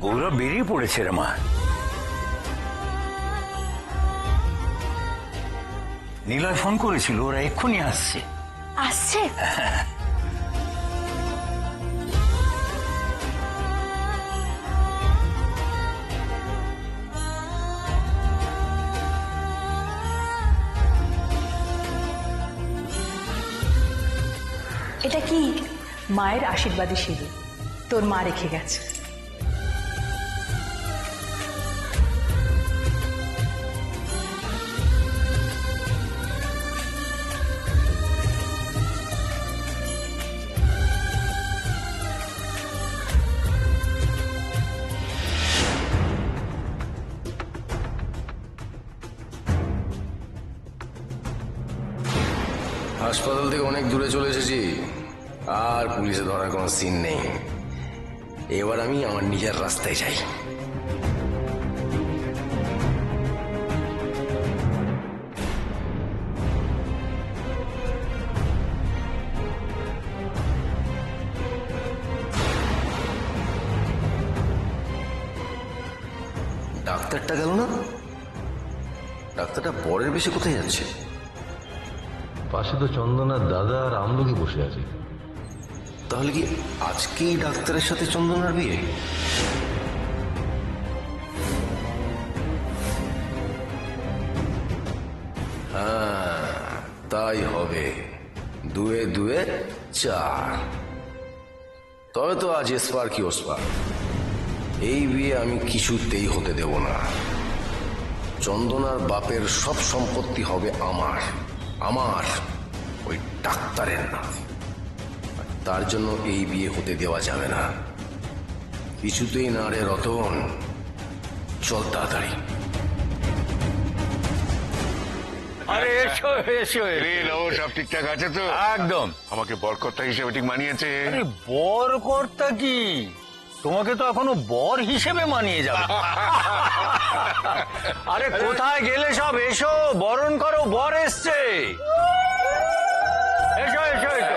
গৌরব বেরিয়ে পড়েছে রে মা। নীলয় ফোন করেছিল, ওরা এক্ষুনি আসছে। আসছে? এটা কি? মায়ের আশীর্বাদী সিঁদুর, তোর মা রেখে গেছে। হাসপাতাল থেকে অনেক দূরে চলে এসেছি, আর পুলিশে ধরার কোনো সিন নেই। এবার আমি আমার নিজের রাস্তায় যাই। ডাক্তারটা গেল না? ডাক্তারটা পরের বেশি কোথায় যাচ্ছে? পাশে তো চন্দনার দাদা আর আমলকি বসে আছে। তাহলে কি আজকেই ডাক্তারের সাথে চন্দনার বিয়ে? হ্যাঁ, তাই হবে। দুয়ে দুয়ে চার। তবে তো আজ এসপার কি ওসপার, এই বিয়ে আমি কিছুতেই হতে দেব না। চন্দনার বাপের সব সম্পত্তি হবে আমার, আমার, ওই ডাক্তারের না। তার জন্য এই বিয়ে হতে দেওয়া যাবে না, কিছুতেই না রে রতন। চল তাড়াতাড়ি। আরে এসো এসো। সব ঠিকঠাক আছে তো? একদম। আমাকে বরকর্তা হিসেবে ঠিক মানিয়েছে। আরে বর কর্তা কি, তোমাকে তো এখনো বর হিসেবে মানিয়ে যাবে। আরে কোথায় গেলে সব? এসো, বরণ করো, বর এসছে। এসো এসো এসো।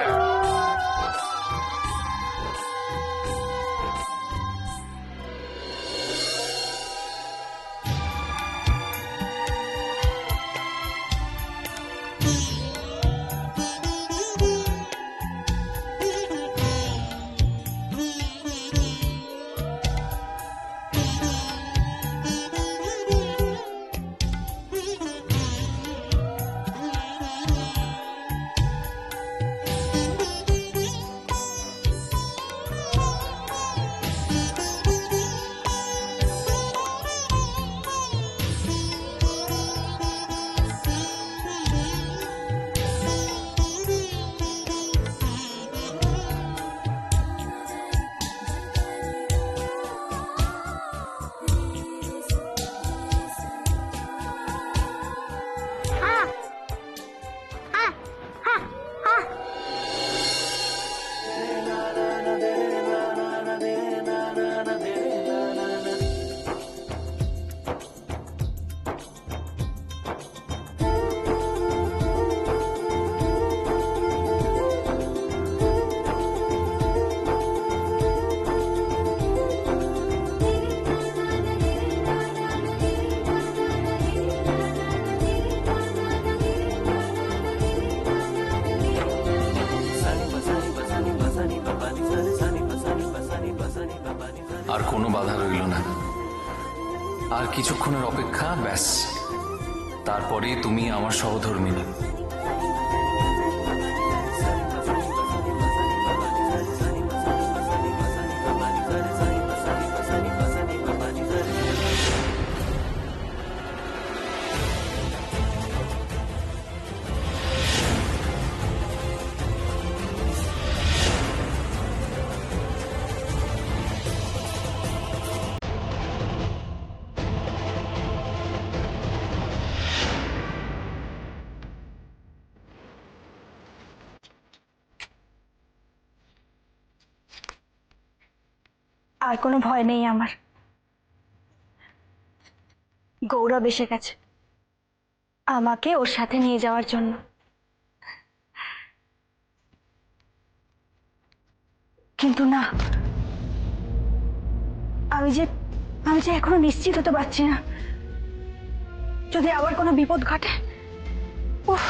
আর কোনো বাধা রইল না। আর কিছুক্ষণের অপেক্ষা, ব্যাস, তারপরেই তুমি আমার সহধর্মিণী। আর কোনো ভয় নেই আমার। গৌরব এসে গেছে আমাকে ওর সাথে নিয়ে যাওয়ার জন্য। কিন্তু না, আমি যে এখনো নিশ্চিত হতে পারছি না, যদি আবার কোনো বিপদ ঘটে। উফ,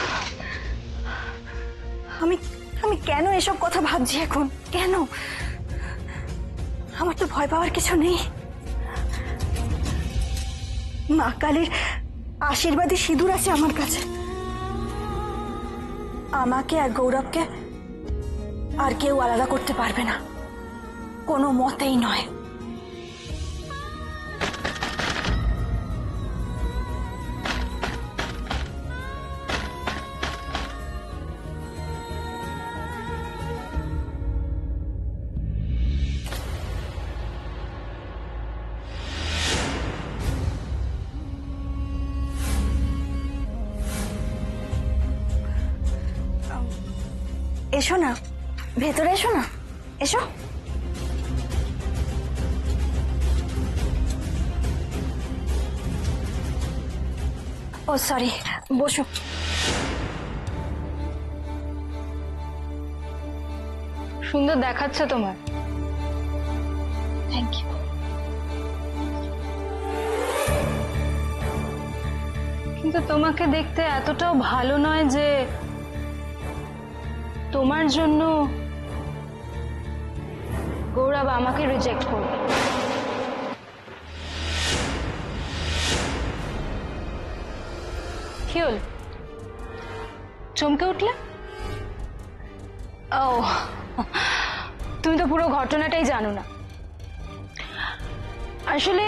আমি কেন এসব কথা ভাবছি এখন? কেন? আমার তো ভয় পাওয়ার কিছু নেই। মা কালীর আশীর্বাদী সিঁদুর আছে আমার কাছে। আমাকে আর গৌরবকে আর কেউ আলাদা করতে পারবে না, কোনো মতেই নয়। এসো না, ভেতরে এসো না, এসো। ও সরি, বসো। সুন্দর দেখাচ্ছে তোমার। Thank you. কিন্তু তোমাকে দেখতে এতটাও ভালো নয় যে তোমার জন্য গৌরব আমাকে রিজেক্ট করবে। কি হল, চমকে উঠলে? ও, তুমি তো পুরো ঘটনাটাই জানো না। আসলে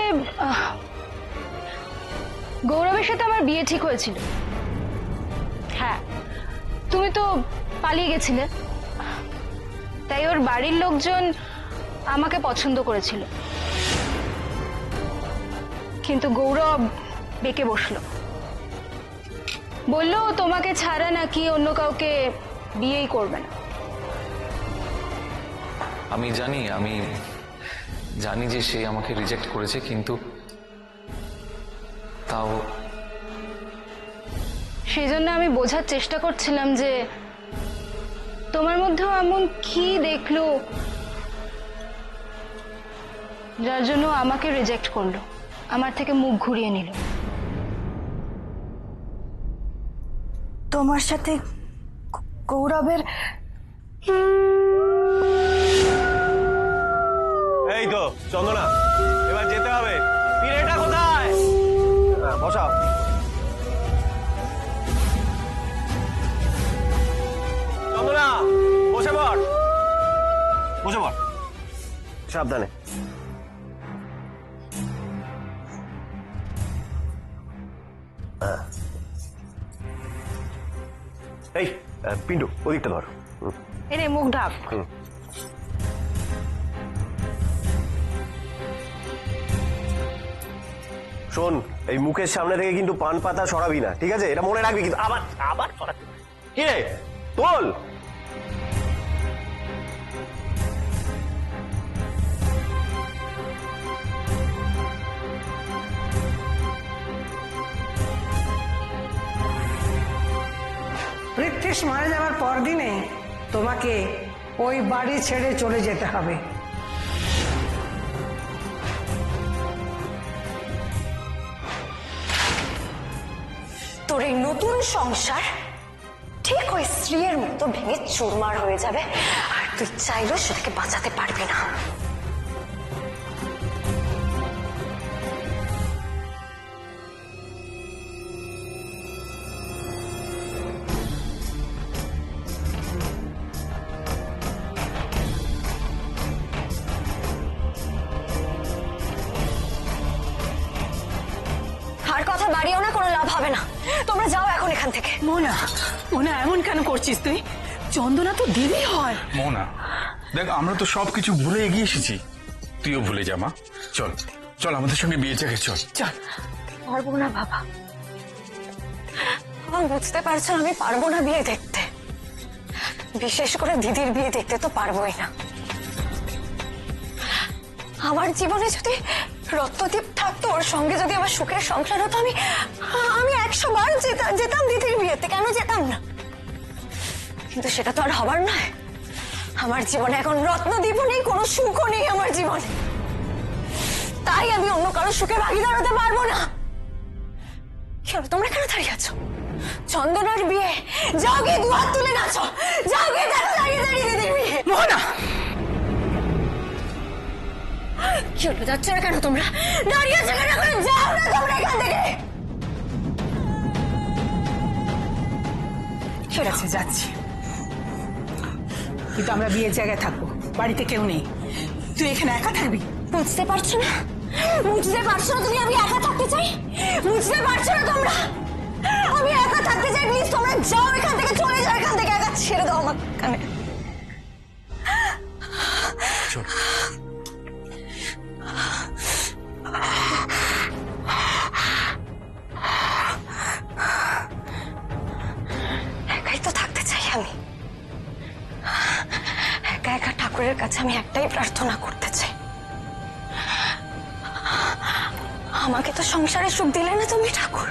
গৌরবের সাথে আমার বিয়ে ঠিক হয়েছিল। হ্যাঁ, তুমি তো পালিয়ে গেছিলে, তাই ওর বাড়ির লোকজন আমাকে পছন্দ করেছিল। কিন্তু গৌরব বেঁকে বসলো, বললো তোমাকে ছাড়া নাকি অন্য কাউকে বিয়েই করবে না। আমি জানি যে সে আমাকে রিজেক্ট করেছে, কিন্তু তাও সেই জন্য আমি বোঝার চেষ্টা করছিলাম যে তোমার মধ্যেও এমন কি দেখলো যার জন্য আমাকে রিজেক্ট করলো, আমার থেকে মুখ ঘুরিয়ে নিল। তোমার সাথে গৌরবের এই তো চন্দনা, এবার যেতে হবে। পিড়েটা কোথায়? বসাও। চন্দনা, বসে পড়, বসে পড়, সাবধানে। এই পিন্টু, ওদিকটা ধর। এরে মুখ ঢাক। শোন, এই মুখের সামনে থেকে কিন্তু পান পাতা সরাবি না, ঠিক আছে? এটা মনে রাখবি কিন্তু। আবার আবার সরাবি। কি রে, তোল। পৃথ্বীশ মারা যাওয়ার পরদিনে তোমাকে ওই বাড়ি ছেড়ে চলে যেতে হবে। তোর এই নতুন সংসার ঠিক ওই স্ত্রীর মতো ভেঙে চুরমার হয়ে যাবে, আর তুই চাইলেও সেটাকে বাঁচাতে পারবি না। আর কথা বাড়িও না, কোনো লাভ হবে না। তোমরা যাও এখন এখান থেকে। মোনা, মোনা এমন কেন করছিস তুই? চন্দনা তো দিদি হয়। মোনা, দেখ আমরা তো সবকিছু ভুলে এগিয়ে এসেছি, তুইও ভুলে যা মা। চল চল আমাদের সঙ্গে বিয়ে চাকে, চল চল। পারবো না বাবা, আমার বুঝতে পারছো আমি পারবো না বিয়ে দেখতে, বিশেষ করে দিদির বিয়ে দেখতে তো পারবোই না। আমার জীবনে যদি রত্নদীপ থাকতো, ওর সঙ্গে যদি আমার সুখের সংসার হতো, আমি 100 বার যেতাম দিদির বিয়েতে, কেন যেতাম না? কিন্তু সেটা তো আর হবার নয়। আমার জীবনে এখন রত্নদীপও নেই, কোনো সুখও নেই আমার জীবনে। তাই আমি অন্য কারোর সুখে ভাগিদার হতে পারবো না। কেন তোমরা কেন দাঁড়িয়ে আছো? চন্দনার বিয়ে, যাও গিয়ে দুহাত তুলে নাচো, যাও গিয়ে দেখো দাঁড়িয়ে দাঁড়িয়ে দিদির বিয়ে। মোহনা, কি হলো, যাচ্ছ না কেন তোমরা? দাঁড়িয়ে আছো কেন? করে যাও না তোমরা এখান থেকে। ঠিক আছে যাচ্ছি, কিন্তু আমরা বিয়ের জায়গায় থাকবো, বাড়িতে কেউ নেই। তুই এখানে একা থাকবি? বুঝতে পারছো না? বুঝতে পারছো না তুমি আমি একা থাকতে চাই? বুঝতে পারছো না তোমরা? আমি একা থাকতে চাই। প্লিজ তোমরা যাও এখান থেকে, চলে যাও এখান থেকে, একা ছেড়ে দাও আমার কানে। একাই তো থাকতে চাই আমি। একা একা ঠাকুরের কাছে আমি একটাই প্রার্থনা করতে চাই, আমাকে তো সংসারের সুখ দিলে না তুমি ঠাকুর,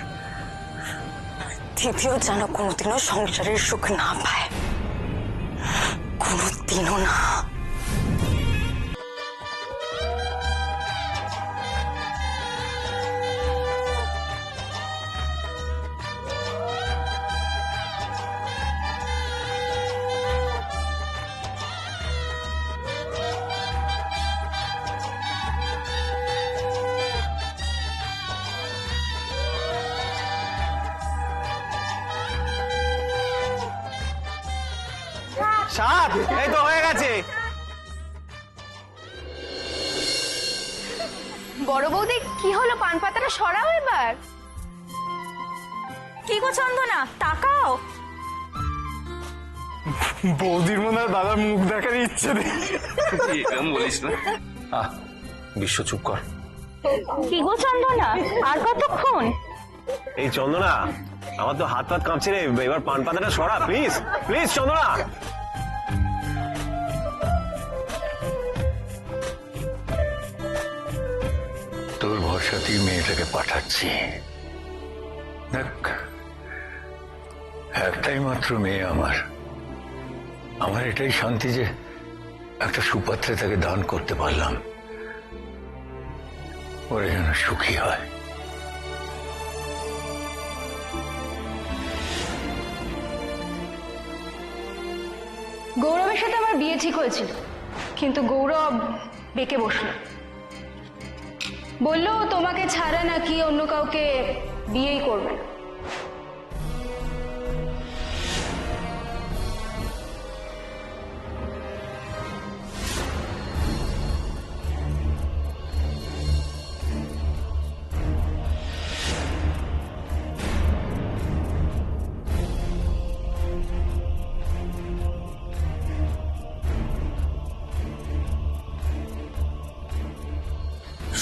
দিদিও যেন কোনোদিনও সংসারের সুখ না পায়, কোনোদিনও না। সাত, এই তো হয়ে গেছে। বড় বৌদি কি হলো, পান পাতাটা সরাও এবার। কি গো চন্দনা, তাকাও। বৌদির মনে হয় দাদার মুখ দেখার ইচ্ছে নেই। বলিস না। বিশ্ব চুপ কর। কি গো চন্দনা, আর কতক্ষণ? এই চন্দনা, আমার তো হাত পাত কাঁপছে রে, এবার পান পাতাটা সরা প্লিজ, প্লিজ চন্দনা। তোর ভরসাতেই মেয়েটাকে পাঠাচ্ছি। দেখ, একটাই মাত্র মেয়ে আমার। আমার এটাই শান্তি যে একটা সুপাত্রে তাকে দান করতে পারলাম, ওরা যেন সুখী হয়। গৌরবের সাথে আমার বিয়ে ঠিক হয়েছিল, কিন্তু গৌরব বেঁকে বসলো, বললো তোমাকে ছাড়া নাকি অন্য কাউকে বিয়েই করবে না।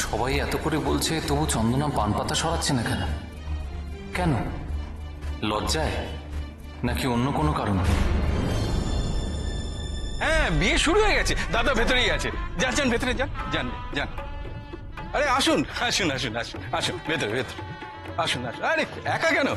সবাই এত করে বলছে, তবু চন্দনা পান পাতা সরাচ্ছে না কেন? কেন? লজ্জায় নাকি অন্য কোনো কারণ? হ্যাঁ, বিয়ে শুরু হয়ে গেছে, দাদা ভেতরেই আছে। যান যান, ভেতরে যান, যান যান। আরে আসুন আসুন আসুন আসুন আসুন, ভেতরে ভেতরে আসুন আসুন। আরে একা কেন?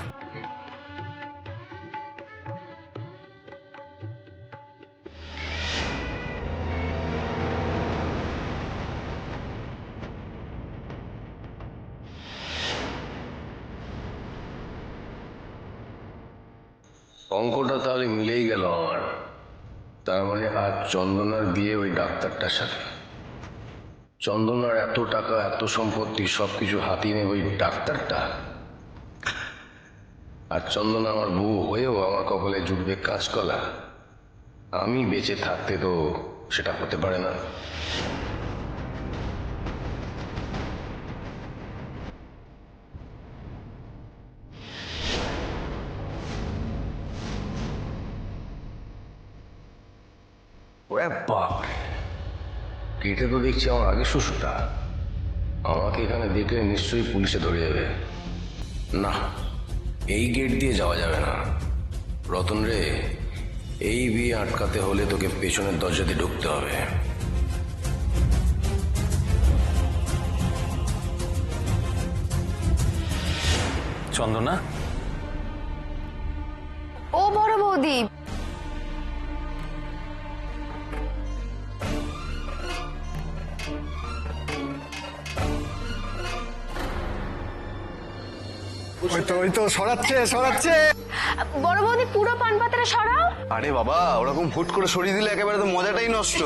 অঙ্কটা তাহলে মিলেই গেল আমার। তার মানে আজ চন্দনার বিয়ে ওই ডাক্তারটার সাথে। চন্দনার এত টাকা, এত সম্পত্তি, সবকিছু হাতিয়ে নেবে ওই ডাক্তারটা। আর চন্দনা আমার বউ হয়েও আমার কপালে জুটবে কাঁচকলা। আমি বেঁচে থাকতে তো সেটা হতে পারে না। ওরে বাপ, গেটে তো দেখছি আমার আগে শ্বশুরটা। আমাকে এখানে দেখলে নিশ্চয়ই পুলিশে ধরে যাবে। না, এই গেট দিয়ে যাওয়া যাবে না। রতন রে, এই বিয়ে আটকাতে হলে তোকে পেছনের দরজা দিয়ে ঢুকতে হবে। চন্দনা, ও বড় বৌদি, ওই তো সরাচ্ছে। বড় বৌদি পুরো পান পাতাটা সরাও। আরে বাবা, ওরকম হুট করে সরিয়ে দিলে একেবারে তো মজাটাই নষ্ট।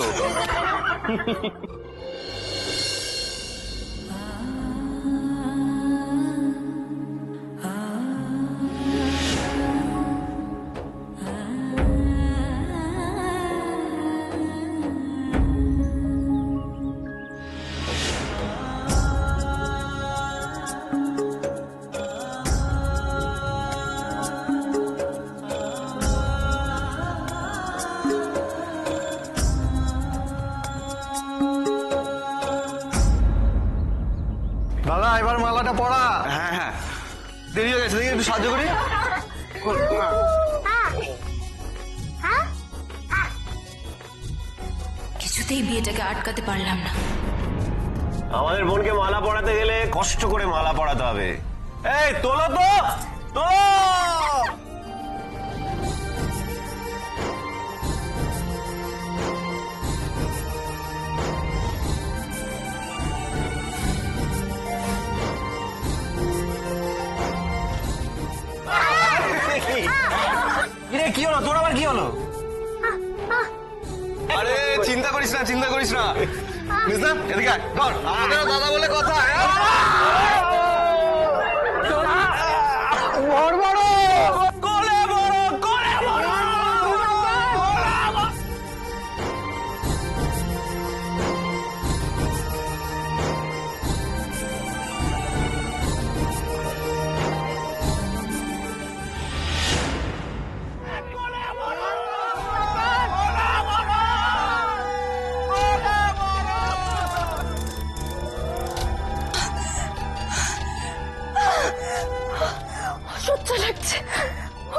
দাদা, এবার মালাটা পড়া। হ্যাঁ, দেরি হয়ে গেছে, দেখি একটু সাহায্য করি। কিছুতেই বিয়েটাকে আটকাতে পারলাম না। আমাদের বোনকে মালা পরাতে গেলে কষ্ট করে মালা পরাতে হবে। এই তোলো তো, তোলো। কি হলো তোর, আবার কি হলো? আরে চিন্তা করিস না বুঝলা, এদিকে আয়, ধর, আমাদেরও দাদা বলে কথা।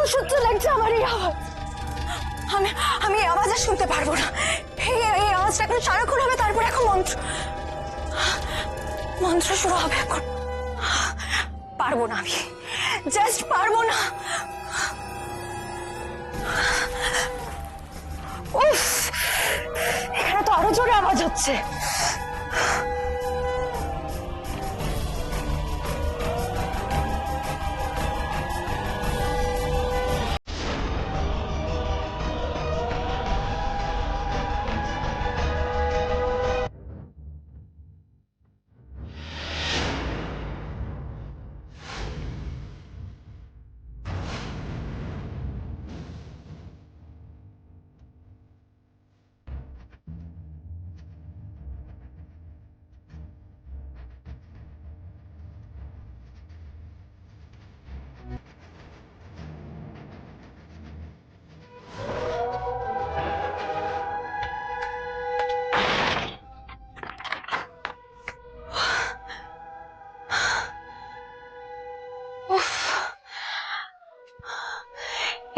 অসহ্য লাগছে আমার এই আওয়াজ। আমি এই আওয়াজ আর শুনতে পারবো না। এই আওয়াজটা এখন সারাক্ষণ হবে, তারপর এখন মন্ত্র শুরু হবে। এখন পারবো না, আমি জাস্ট পারবো না। উফ, এখানে তো আরো জোরে আওয়াজ হচ্ছে।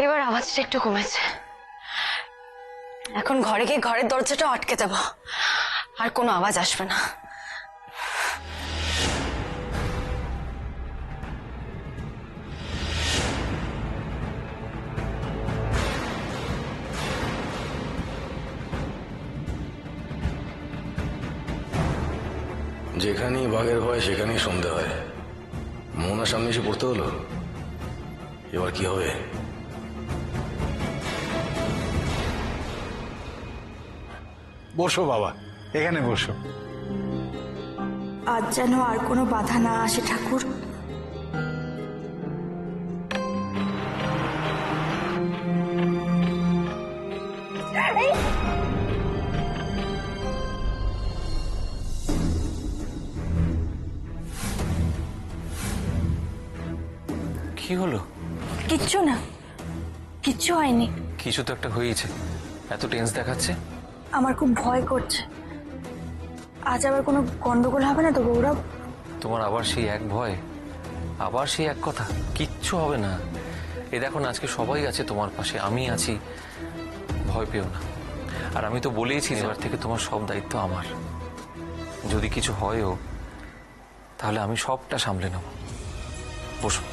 এবার আওয়াজটা একটু কমেছে। এখন ঘরে গিয়ে ঘরের দরজাটা আটকে দেব, আর কোনো আওয়াজ আসবে না। যেখানেই বাঘের ভয় সেখানেই সন্ধে হয়। মোহনার সামনে এসে পড়তে হলো, এবার কি হবে? বসো বাবা, এখানে বসো। আজ যেন আর কোনো বাধা না আসে ঠাকুর। কি হলো? কিচ্ছু না, কিচ্ছু হয়নি। কিছু তো একটা হয়েছে, এত টেন্স দেখাচ্ছে। আমার খুব ভয় করছে। আজ আবার কোনো গন্ডগোল হবে না তো গৌরব? তোমার আবার সেই এক ভয়, আবার সেই এক কথা? কিচ্ছু হবে না। এ দেখো না, আজকে সবাই আছে তোমার পাশে, আমি আছি, ভয় পেও না। আর আমি তো বলেইছি এবার থেকে তোমার সব দায়িত্ব আমার। যদি কিছু হয়ও তাহলে আমি সবটা সামলে নেব। বসো।